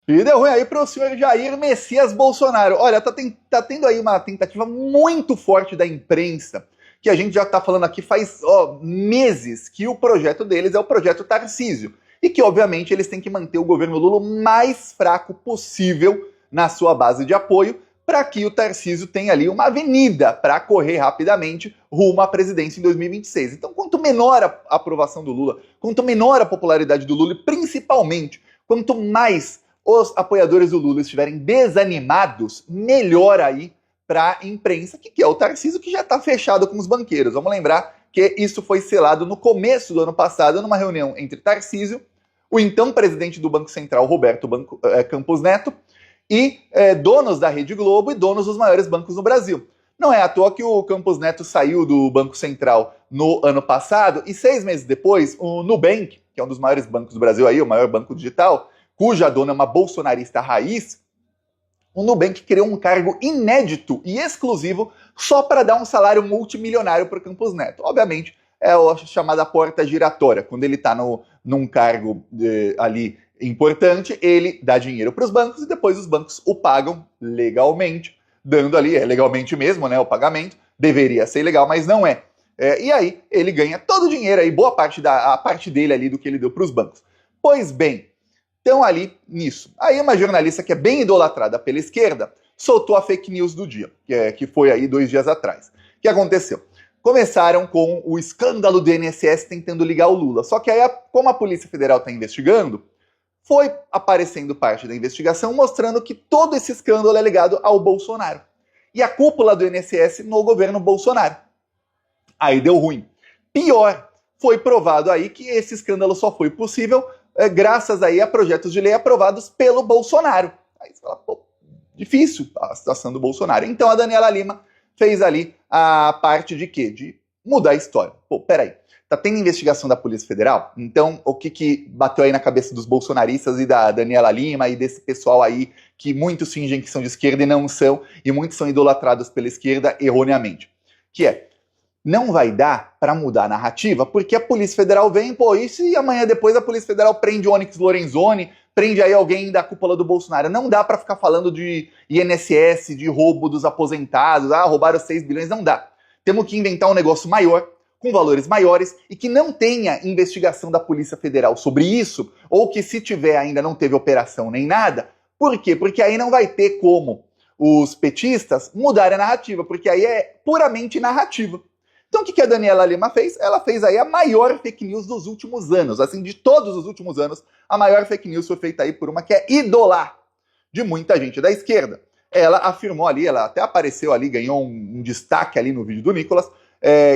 E deu ruim aí pro senhor Jair Messias Bolsonaro. Olha, tá tendo aí uma tentativa muito forte da imprensa, que a gente já tá falando aqui faz meses, que o projeto deles é o projeto Tarcísio. E que, obviamente, eles têm que manter o governo Lula o mais fraco possível na sua base de apoio, para que o Tarcísio tenha ali uma avenida para correr rapidamente rumo à presidência em 2026. Então, quanto menor a aprovação do Lula, quanto menor a popularidade do Lula, e principalmente, quanto mais os apoiadores do Lula estiverem desanimados, melhor aí para a imprensa, que é o Tarcísio, que já está fechado com os banqueiros. Vamos lembrar que isso foi selado no começo do ano passado, numa reunião entre Tarcísio, o então presidente do Banco Central, Roberto Campos Neto, e donos da Rede Globo e donos dos maiores bancos no Brasil. Não é à toa que o Campos Neto saiu do Banco Central no ano passado e 6 meses depois, o Nubank, que é um dos maiores bancos do Brasil, aí, o maior banco digital, cuja dona é uma bolsonarista raiz, o Nubank criou um cargo inédito e exclusivo só para dar um salário multimilionário para o Campos Neto. Obviamente, é a chamada porta giratória. Quando ele está num cargo ali importante, ele dá dinheiro para os bancos e depois os bancos o pagam legalmente, dando ali, legalmente mesmo, né, o pagamento, deveria ser legal, mas não é. E aí ele ganha todo o dinheiro aí, boa parte a parte dele ali do que ele deu para os bancos. Pois bem, estão ali nisso. Aí uma jornalista que é bem idolatrada pela esquerda soltou a fake news do dia, que foi aí 2 dias atrás. O que aconteceu? Começaram com o escândalo do INSS tentando ligar o Lula. Só que aí, como a Polícia Federal está investigando, foi aparecendo parte da investigação mostrando que todo esse escândalo é ligado ao Bolsonaro. E a cúpula do INSS no governo Bolsonaro. Aí deu ruim. Pior, foi provado aí que esse escândalo só foi possível graças aí a projetos de lei aprovados pelo Bolsonaro. Aí você fala, pô, difícil a situação do Bolsonaro. Então a Daniela Lima fez ali a parte de quê? De mudar a história. Pô, peraí. Tá tendo investigação da Polícia Federal? Então, o que bateu aí na cabeça dos bolsonaristas e da Daniela Lima e desse pessoal aí que muitos fingem que são de esquerda e não são, e muitos são idolatrados pela esquerda erroneamente? Que não vai dar para mudar a narrativa, porque a Polícia Federal vem, pô, e se amanhã depois a Polícia Federal prende o Onyx Lorenzoni, prende aí alguém da cúpula do Bolsonaro? Não dá para ficar falando de INSS, de roubo dos aposentados, roubaram 6 bilhões, não dá. Temos que inventar um negócio maior, com valores maiores, e que não tenha investigação da Polícia Federal sobre isso, ou que se tiver ainda não teve operação nem nada. Por quê? Porque aí não vai ter como os petistas mudarem a narrativa, porque aí é puramente narrativa. Então o que a Daniela Lima fez? Ela fez aí a maior fake news dos últimos anos, assim, de todos os últimos anos, a maior fake news foi feita aí por uma que é ídola de muita gente da esquerda. Ela afirmou ali, ela até apareceu ali, ganhou um destaque ali no vídeo do Nicolas,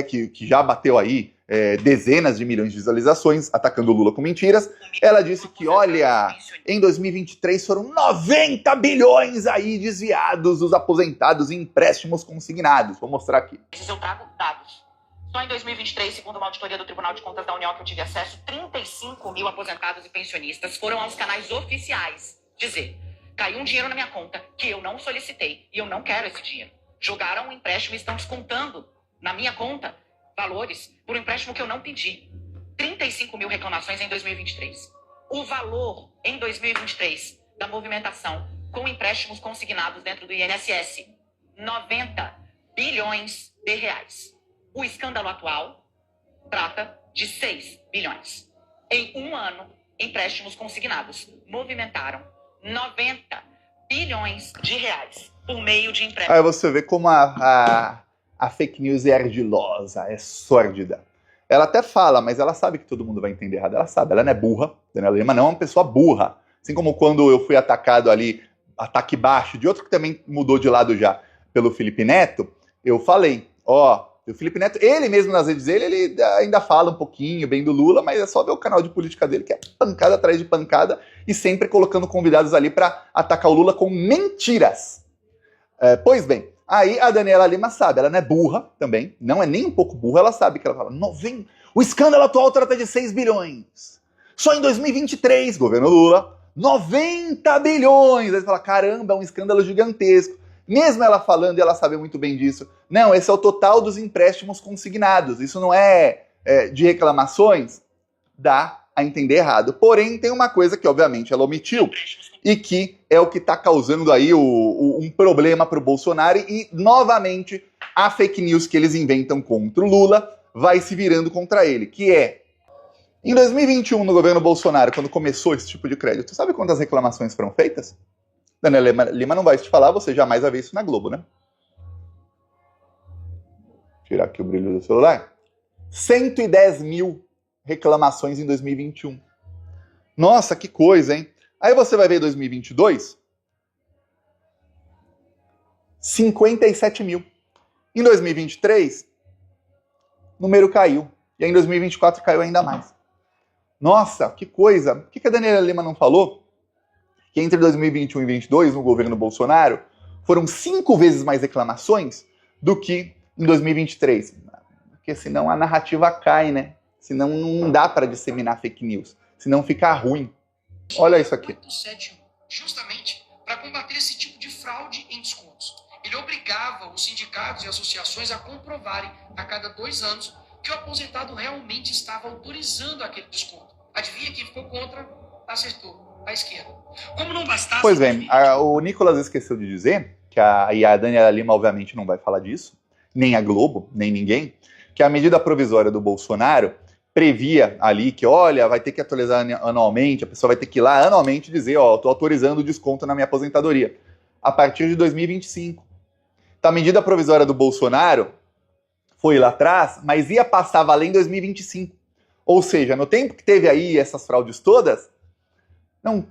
que já bateu aí dezenas de milhões de visualizações, atacando o Lula com mentiras. Ela disse que, olha, em 2023 foram 90 bilhões aí desviados dos aposentados em empréstimos consignados. Vou mostrar aqui. Eu trago dados. Só em 2023, segundo uma auditoria do Tribunal de Contas da União que eu tive acesso, 35 mil aposentados e pensionistas foram aos canais oficiais dizer: caiu um dinheiro na minha conta que eu não solicitei e eu não quero esse dinheiro. Jogaram um empréstimo e estão descontando na minha conta valores por um empréstimo que eu não pedi. 35 mil reclamações em 2023. O valor em 2023 da movimentação com empréstimos consignados dentro do INSS, 90 bilhões de reais. O escândalo atual trata de 6 bilhões. Em um ano, empréstimos consignados movimentaram 90 bilhões de reais por meio de empréstimos. Aí você vê como a fake news é ardilosa, é sórdida. Ela até fala, mas ela sabe que todo mundo vai entender errado. Ela sabe, ela não é burra. Daniela Lima não é uma pessoa burra. Assim como quando eu fui atacado ali, ataque baixo, de outro que também mudou de lado já, pelo Felipe Neto, eu falei, o Felipe Neto, ele mesmo nas redes dele, ele ainda fala um pouquinho bem do Lula, mas é só ver o canal de política dele, que é pancada atrás de pancada, e sempre colocando convidados ali para atacar o Lula com mentiras. Pois bem, aí a Daniela Lima sabe, ela não é burra também, não é nem um pouco burra, ela sabe que ela fala, o escândalo atual trata de 6 bilhões. Só em 2023, governo Lula, 90 bilhões. Aí você fala, caramba, é um escândalo gigantesco. Mesmo ela falando, e ela sabe muito bem disso, não, esse é o total dos empréstimos consignados, isso não é de reclamações, dá a entender errado. Porém, tem uma coisa que, obviamente, ela omitiu e que é o que está causando aí um problema para o Bolsonaro e, novamente, a fake news que eles inventam contra o Lula vai se virando contra ele, que é, em 2021, no governo Bolsonaro, quando começou esse tipo de crédito, sabe quantas reclamações foram feitas? Daniela Lima não vai te falar, você jamais vai ver isso na Globo, né? Tirar aqui o brilho do celular. 110 mil reclamações em 2021. Nossa, que coisa, hein? Aí você vai ver 2022, 57 mil. Em 2023, o número caiu. E aí em 2024 caiu ainda mais. Nossa, que coisa. Por que a Daniela Lima não falou que entre 2021 e 2022, no governo Bolsonaro, foram 5 vezes mais reclamações do que em 2023? Porque senão a narrativa cai, né? Senão não dá para disseminar fake news. Senão fica ruim. Olha isso aqui. Justamente para combater esse tipo de fraude em descontos. Ele obrigava os sindicatos e associações a comprovarem a cada 2 anos que o aposentado realmente estava autorizando aquele desconto. Adivinha quem ficou contra? Acertou. A esquerda. Como não bastasse... Pois bem, o Nicolas esqueceu de dizer, e a Daniela Lima obviamente não vai falar disso, nem a Globo, nem ninguém, que a medida provisória do Bolsonaro previa ali que, olha, vai ter que atualizar anualmente, a pessoa vai ter que ir lá anualmente dizer, ó, estou autorizando o desconto na minha aposentadoria, a partir de 2025. Então a medida provisória do Bolsonaro foi lá atrás, mas ia passar a valer em 2025. Ou seja, no tempo que teve aí essas fraudes todas,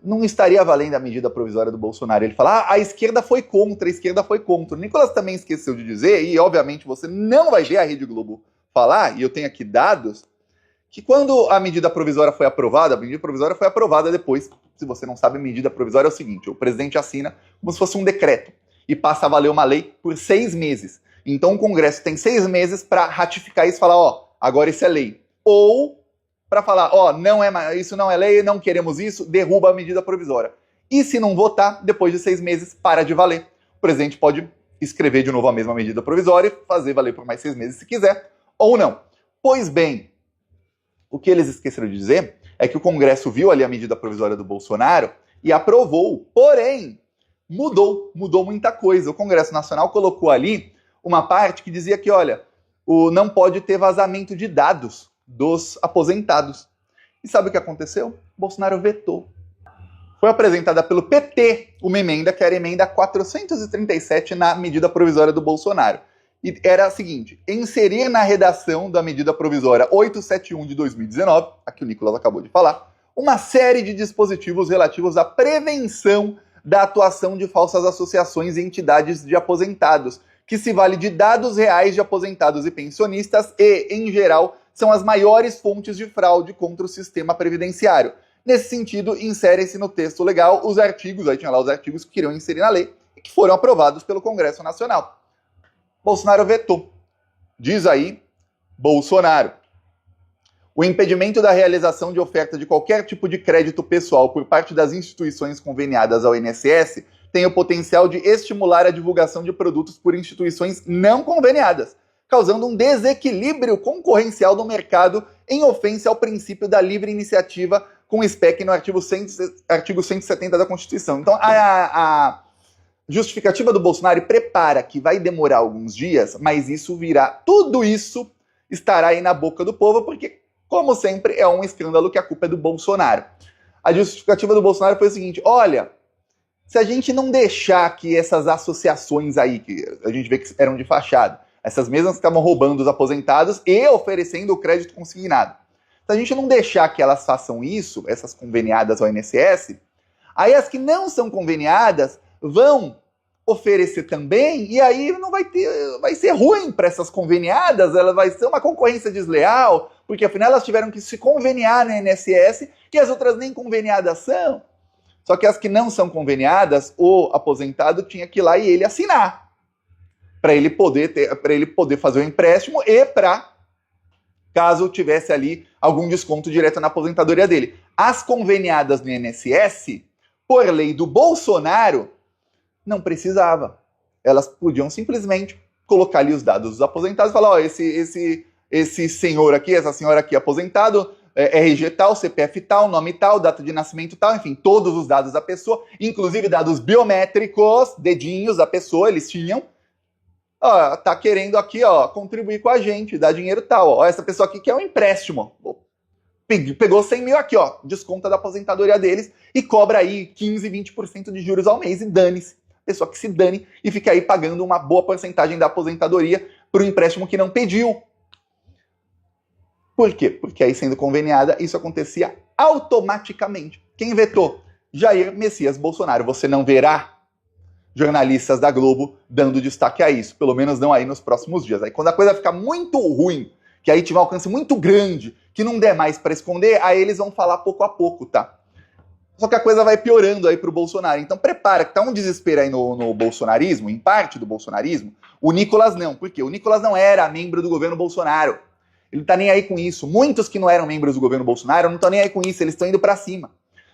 não estaria valendo a medida provisória do Bolsonaro. Ele fala, a esquerda foi contra, a esquerda foi contra. O Nicolas também esqueceu de dizer, e obviamente você não vai ver a Rede Globo falar, e eu tenho aqui dados, que quando a medida provisória foi aprovada, a medida provisória foi aprovada depois, se você não sabe, a medida provisória é o seguinte, o presidente assina como se fosse um decreto, e passa a valer uma lei por 6 meses. Então o Congresso tem 6 meses para ratificar isso e falar, ó, agora isso é lei. Ou para falar, ó, isso não é lei, não queremos isso, derruba a medida provisória. E se não votar, depois de 6 meses, para de valer. O presidente pode escrever de novo a mesma medida provisória e fazer valer por mais 6 meses se quiser, ou não. Pois bem, o que eles esqueceram de dizer é que o Congresso viu ali a medida provisória do Bolsonaro e aprovou. Porém, mudou muita coisa. O Congresso Nacional colocou ali uma parte que dizia que, olha, não pode ter vazamento de dados dos aposentados. E sabe o que aconteceu? Bolsonaro vetou. Foi apresentada pelo PT uma emenda, que era a emenda 437 na medida provisória do Bolsonaro. E era a seguinte, inserir na redação da medida provisória 871 de 2019, a que o Nicolas acabou de falar, uma série de dispositivos relativos à prevenção da atuação de falsas associações e entidades de aposentados, que se vale de dados reais de aposentados e pensionistas e, em geral, são as maiores fontes de fraude contra o sistema previdenciário. Nesse sentido, insere-se no texto legal os artigos, aí tinha lá os artigos que queriam inserir na lei e que foram aprovados pelo Congresso Nacional. Bolsonaro vetou. Diz aí Bolsonaro. O impedimento da realização de oferta de qualquer tipo de crédito pessoal por parte das instituições conveniadas ao INSS tem o potencial de estimular a divulgação de produtos por instituições não conveniadas, causando um desequilíbrio concorrencial no mercado em ofensa ao princípio da livre iniciativa com SPEC no artigo 170 da Constituição. Então, a justificativa do Bolsonaro prepara que vai demorar alguns dias, mas isso virá, tudo isso estará aí na boca do povo, porque, como sempre, é um escândalo que a culpa é do Bolsonaro. A justificativa do Bolsonaro foi o seguinte, olha, se a gente não deixar que essas associações aí, que a gente vê que eram de fachada, essas mesmas que estavam roubando os aposentados e oferecendo o crédito consignado, se a gente não deixar que elas façam isso, essas conveniadas ao INSS, aí as que não são conveniadas vão oferecer também, e aí não vai ser ruim para essas conveniadas, ela vai ser uma concorrência desleal, porque afinal elas tiveram que se conveniar na INSS, e as outras nem conveniadas são. Só que as que não são conveniadas, o aposentado tinha que ir lá e ele assinar, para ele poder fazer o empréstimo e para, caso tivesse ali algum desconto direto na aposentadoria dele. As conveniadas no INSS, por lei do Bolsonaro, não precisava. Elas podiam simplesmente colocar ali os dados dos aposentados e falar, ó, esse senhor aqui, essa senhora aqui aposentado, RG tal, CPF tal, nome tal, data de nascimento tal, enfim, todos os dados da pessoa, inclusive dados biométricos, dedinhos da pessoa, eles tinham. Ó, tá querendo aqui, ó, contribuir com a gente, dar dinheiro tal. Ó, essa pessoa aqui quer um empréstimo. Pegou 100 mil aqui, ó, desconta da aposentadoria deles e cobra aí 15, 20% de juros ao mês e dane-se. Pessoa que se dane e fica aí pagando uma boa porcentagem da aposentadoria para o empréstimo que não pediu. Por quê? Porque aí, sendo conveniada, isso acontecia automaticamente. Quem vetou? Jair Messias Bolsonaro. Você não verá jornalistas da Globo dando destaque a isso, pelo menos não aí nos próximos dias. Aí quando a coisa ficar muito ruim, que aí tiver um alcance muito grande, que não der mais para esconder, aí eles vão falar pouco a pouco, tá? Só que a coisa vai piorando aí pro Bolsonaro. Então prepara, que tá um desespero aí no bolsonarismo, em parte do bolsonarismo. O Nicolas não. Por quê? O Nicolas não era membro do governo Bolsonaro. Ele não tá nem aí com isso. Muitos que não eram membros do governo Bolsonaro não estão nem aí com isso, eles estão indo para cima.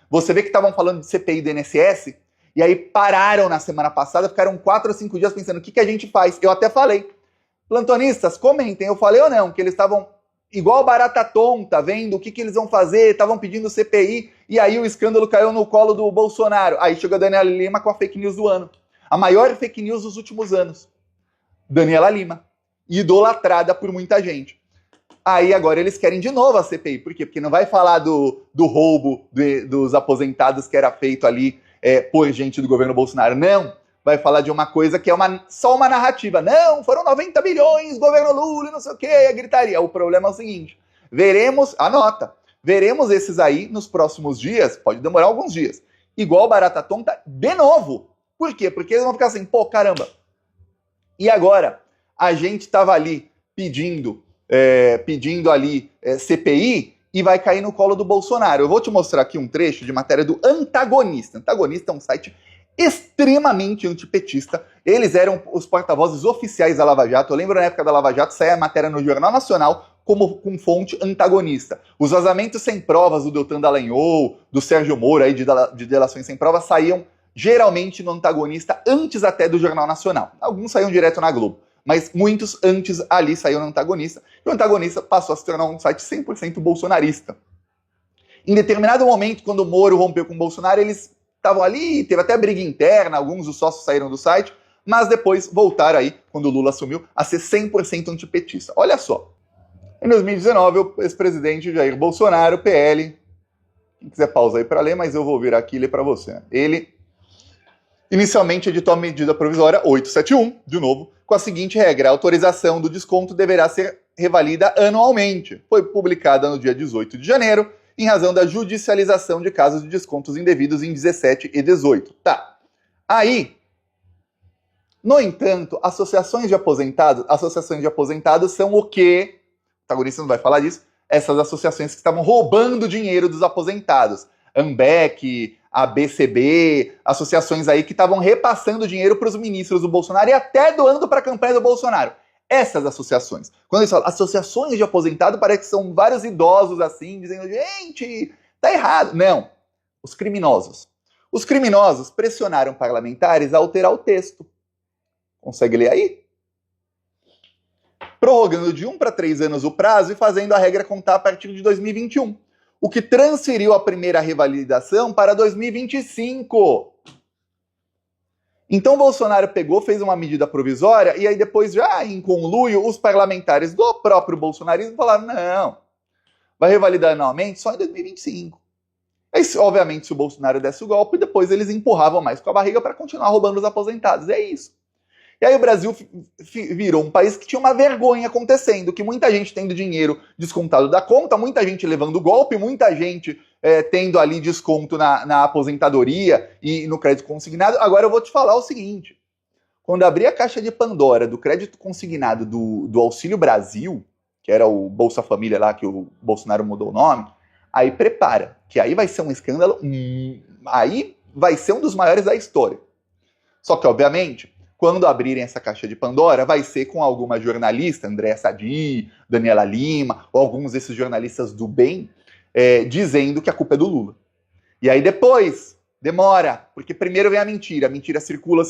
Você vê que estavam falando de CPI do INSS, e aí pararam na semana passada, ficaram 4 ou 5 dias pensando, o que a gente faz? Eu até falei, plantonistas, comentem, eu falei ou não, que eles estavam igual barata tonta, vendo o que eles vão fazer, estavam pedindo CPI, e aí o escândalo caiu no colo do Bolsonaro. Aí chegou a Daniela Lima com a fake news do ano. A maior fake news dos últimos anos. Daniela Lima, idolatrada por muita gente. Aí agora eles querem de novo a CPI. Por quê? Porque não vai falar do roubo dos aposentados que era feito ali por gente do governo Bolsonaro. Não. Vai falar de uma coisa que é só uma narrativa. Não, foram 90 bilhões, governo Lula, não sei o quê, a gritaria. O problema é o seguinte, anota, veremos esses aí nos próximos dias, pode demorar alguns dias, igual barata tonta, de novo. Por quê? Porque eles vão ficar assim, pô, caramba. E agora, a gente tava ali pedindo ali CPI e vai cair no colo do Bolsonaro. Eu vou te mostrar aqui um trecho de matéria do Antagonista. Antagonista é um site extremamente antipetista. Eles eram os porta-vozes oficiais da Lava Jato. Eu lembro na época da Lava Jato, saía a matéria no Jornal Nacional com fonte antagonista. Os vazamentos sem provas do Deltan Dallagnol, do Sérgio Moro, aí de delações sem provas, saíam geralmente no Antagonista, antes até do Jornal Nacional. Alguns saíam direto na Globo, mas muitos antes ali saíam no Antagonista. E o Antagonista passou a se tornar um site 100% bolsonarista. Em determinado momento, quando o Moro rompeu com o Bolsonaro, eles estavam ali, teve até briga interna, alguns dos sócios saíram do site, mas depois voltaram aí, quando o Lula assumiu, a ser 100% antipetista. Olha só, em 2019, o ex-presidente Jair Bolsonaro, PL, quem quiser pausa aí para ler, mas eu vou vir aqui e ler para você. Ele inicialmente editou a medida provisória 871, de novo, com a seguinte regra: a autorização do desconto deverá ser revalida anualmente. Foi publicada no dia 18 de janeiro, em razão da judicialização de casos de descontos indevidos em 17 e 18. Tá. Aí, no entanto, associações de aposentados são o quê? O protagonista não vai falar disso. Essas associações que estavam roubando dinheiro dos aposentados. AMBEC, ABCB, associações aí que estavam repassando dinheiro para os ministros do Bolsonaro e até doando para a campanha do Bolsonaro. Essas associações. Quando eles falam associações de aposentado, parece que são vários idosos assim, dizendo, gente, tá errado. Não. Os criminosos. Os criminosos pressionaram parlamentares a alterar o texto. Consegue ler aí? Prorrogando de 1 para 3 anos o prazo e fazendo a regra contar a partir de 2021. O que transferiu a primeira revalidação para 2025. Então Bolsonaro pegou, fez uma medida provisória e aí depois, já em conluio, os parlamentares do próprio bolsonarismo falaram, não, vai revalidar anualmente só em 2025. Aí, obviamente, se o Bolsonaro desse o golpe, depois eles empurravam mais com a barriga para continuar roubando os aposentados. É isso. E aí o Brasil virou um país que tinha uma vergonha acontecendo, que muita gente tendo dinheiro descontado da conta, muita gente levando golpe, muita gente tendo ali desconto na aposentadoria e no crédito consignado. Agora eu vou te falar o seguinte, quando abrir a caixa de Pandora do crédito consignado do Auxílio Brasil, que era o Bolsa Família lá, que o Bolsonaro mudou o nome, aí prepara, que aí vai ser um escândalo, aí vai ser um dos maiores da história. Só que, obviamente, quando abrirem essa caixa de Pandora, vai ser com alguma jornalista, Andréa Sadi, Daniela Lima, ou alguns desses jornalistas do bem, dizendo que a culpa é do Lula. E aí depois, demora, porque primeiro vem a mentira circula.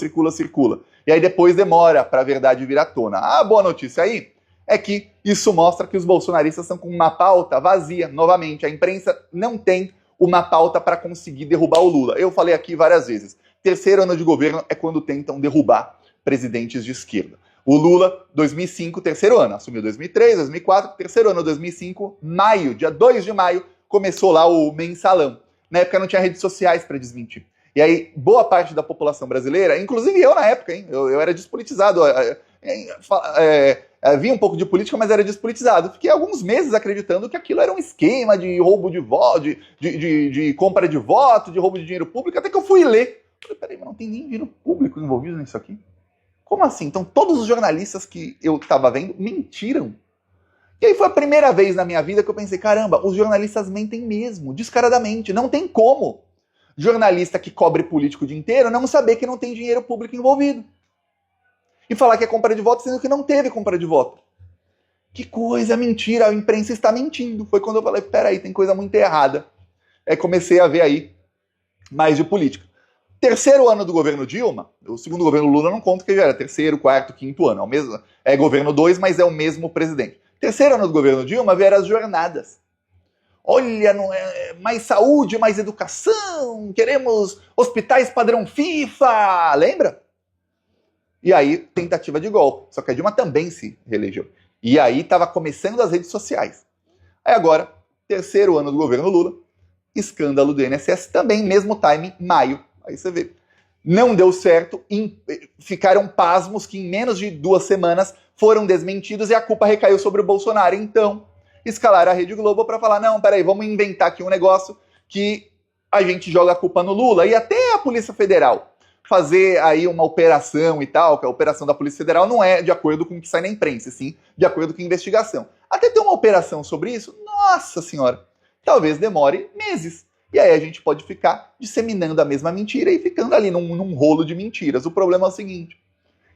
E aí depois demora para a verdade vir à tona. A boa notícia aí é que isso mostra que os bolsonaristas estão com uma pauta vazia. Novamente, a imprensa não tem uma pauta para conseguir derrubar o Lula. Eu falei aqui várias vezes. Terceiro ano de governo é quando tentam derrubar presidentes de esquerda. O Lula, 2005, terceiro ano, assumiu 2003, 2004, terceiro ano, 2005, maio, dia 2 de maio, começou lá o mensalão. Na época não tinha redes sociais para desmentir. E aí, boa parte da população brasileira, inclusive eu na época, hein, eu era despolitizado, havia um pouco de política, mas era despolitizado. Fiquei alguns meses acreditando que aquilo era um esquema de roubo de voto, de compra de voto, de roubo de dinheiro público, até que eu fui ler. Falei, peraí, mas não tem nem dinheiro público envolvido nisso aqui? Como assim? Então todos os jornalistas que eu estava vendo mentiram. E aí foi a primeira vez na minha vida que eu pensei, caramba, os jornalistas mentem mesmo, descaradamente. Não tem como jornalista que cobre político o dia inteiro não saber que não tem dinheiro público envolvido. E falar que é compra de voto, sendo que não teve compra de voto. Que coisa, mentira, a imprensa está mentindo. Foi quando eu falei, peraí, tem coisa muito errada. Aí comecei a ver aí mais de política. Terceiro ano do governo Dilma, o segundo governo Lula não conta, que já era terceiro, quarto, quinto ano. É governo 2, mas é o mesmo presidente. Terceiro ano do governo Dilma vieram as jornadas. Olha, não é mais saúde, mais educação, queremos hospitais padrão FIFA, lembra? E aí, tentativa de golpe. Só que a Dilma também se reelegeu. E aí estava começando as redes sociais. Aí agora, terceiro ano do governo Lula, escândalo do INSS, também mesmo timing, maio. Aí você vê. Não deu certo, ficaram pasmos que em menos de 2 semanas foram desmentidos e a culpa recaiu sobre o Bolsonaro. Então, escalaram a Rede Globo para falar, não, peraí, vamos inventar aqui um negócio que a gente joga a culpa no Lula. E até a Polícia Federal fazer aí uma operação e tal, que a operação da Polícia Federal não é de acordo com o que sai na imprensa, sim de acordo com a investigação. Até ter uma operação sobre isso, nossa senhora, talvez demore meses. E aí a gente pode ficar disseminando a mesma mentira e ficando ali num rolo de mentiras. O problema é o seguinte,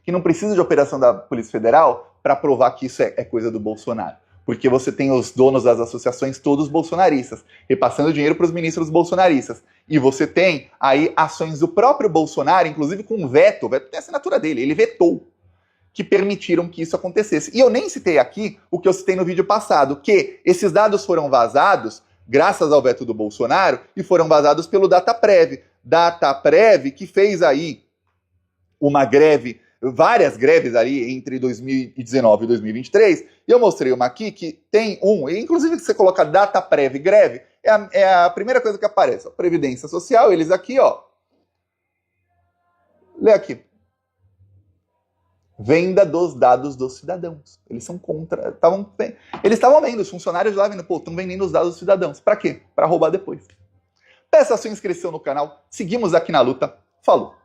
que não precisa de operação da Polícia Federal para provar que isso é coisa do Bolsonaro. Porque você tem os donos das associações todos bolsonaristas, repassando dinheiro para os ministros bolsonaristas. E você tem aí ações do próprio Bolsonaro, inclusive com veto, o veto tem a assinatura dele, ele vetou, que permitiram que isso acontecesse. E eu nem citei aqui o que eu citei no vídeo passado, que esses dados foram vazados graças ao veto do Bolsonaro e foram vazados pelo Dataprev. Dataprev que fez aí uma greve, várias greves ali entre 2019 e 2023, e eu mostrei uma aqui que tem inclusive se você colocar Dataprev greve, é a primeira coisa que aparece, ó, Previdência Social, eles aqui, ó, lê aqui, venda dos dados dos cidadãos, eles são contra, eles estavam vendo, os funcionários lá vendo, estão vendendo os dados dos cidadãos, pra quê? Pra roubar depois. Peça a sua inscrição no canal, seguimos aqui na luta, falou!